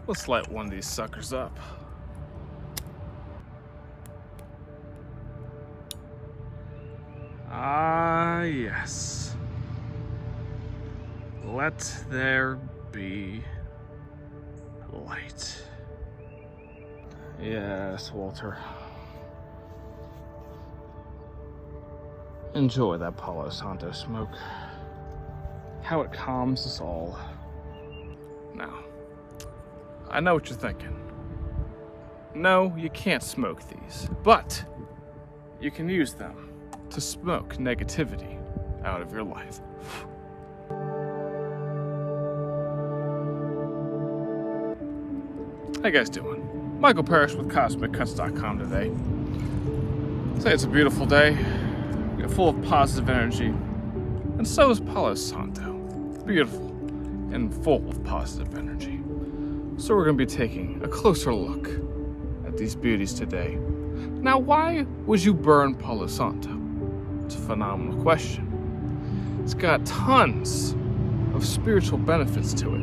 Let's light one of these suckers up. Ah, yes. Let there be light. Yes, Walter. Enjoy that Palo Santo smoke. How it calms us all. Now, I know what you're thinking. No, you can't smoke these, but you can use them to smoke negativity out of your life. How you guys doing? Michael Parrish with CosmicCuts.com today. Say it's a beautiful day, full of positive energy, and so is Palo Santo. Beautiful and full of positive energy. So we're going to be taking a closer look at these beauties today. Now, why would you burn Palo Santo? It's a phenomenal question. It's got tons of spiritual benefits to it.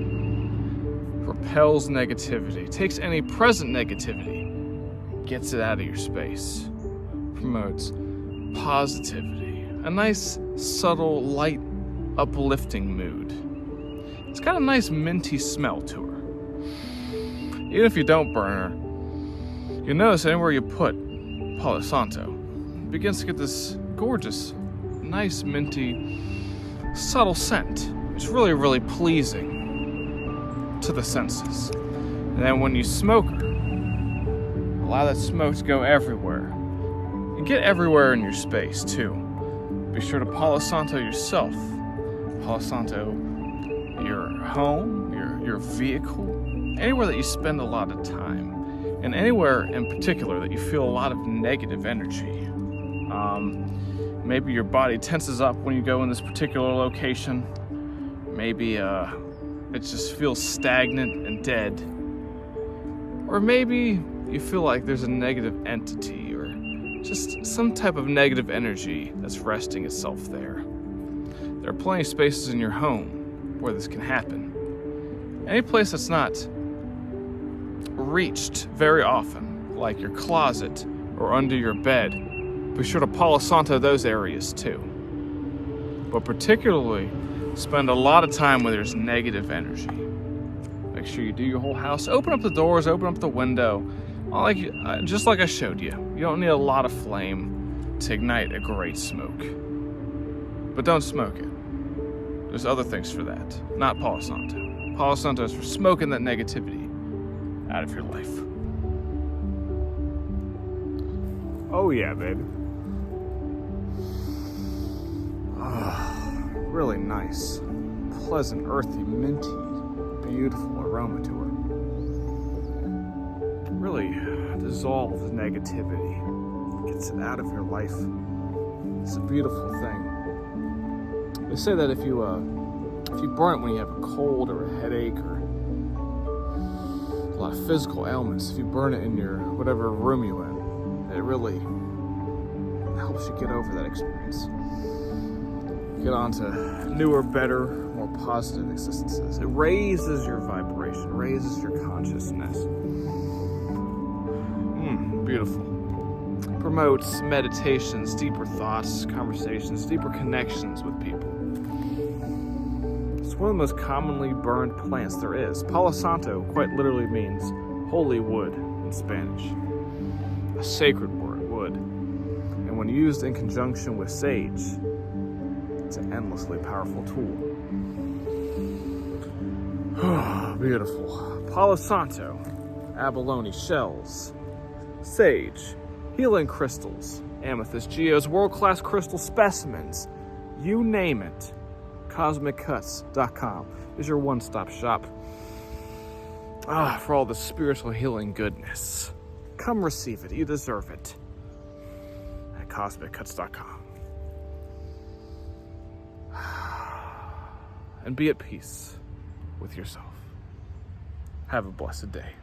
Repels negativity, takes any present negativity, gets it out of your space, promotes positivity, a nice, subtle, light, uplifting mood. It's got a nice minty smell to her. Even if you don't burn her, you'll notice anywhere you put Palo Santo, it begins to get this gorgeous, nice, minty, subtle scent. It's really, really pleasing to the senses. And then when you smoke her, allow that smoke to go everywhere. And get everywhere in your space too. Be sure to Palo Santo yourself. Palo Santo your home, your vehicle, anywhere that you spend a lot of time. And anywhere in particular that you feel a lot of negative energy. Maybe your body tenses up when you go in this particular location. Maybe it just feels stagnant and dead. Or maybe you feel like there's a negative entity or just some type of negative energy that's resting itself there. There are plenty of spaces in your home where this can happen. Any place that's not reached very often, like your closet or under your bed, be sure to Palo Santo those areas too. But particularly, spend a lot of time where there's negative energy. Make sure you do your whole house. Open up the doors, open up the window. Just like I showed you. You don't need a lot of flame to ignite a great smoke. But don't smoke it. There's other things for that. Not Palo Santo. Palo Santo is for smoking that negativity out of your life. Oh yeah, baby. Really nice, pleasant, earthy, minty, beautiful aroma to her. Really dissolves negativity, gets it out of your life. It's a beautiful thing. They say that if you burn it when you have a cold or a headache or a lot of physical ailments, if you burn it in your whatever room you're in, it really helps you get over that experience. Get on to newer, better, more positive existences. It raises your vibration, raises your consciousness. Beautiful. Promotes meditations, deeper thoughts, conversations, deeper connections with people. It's one of the most commonly burned plants there is. Palo Santo quite literally means holy wood in Spanish. A sacred wood. And when used in conjunction with sage, it's an endlessly powerful tool. Beautiful. Palo Santo, abalone shells, sage, healing crystals, amethyst geodes, world-class crystal specimens, you name it. CosmicCuts.com is your one-stop shop for all the spiritual healing goodness. Come receive it. You deserve it. At CosmicCuts.com. And be at peace with yourself. Have a blessed day.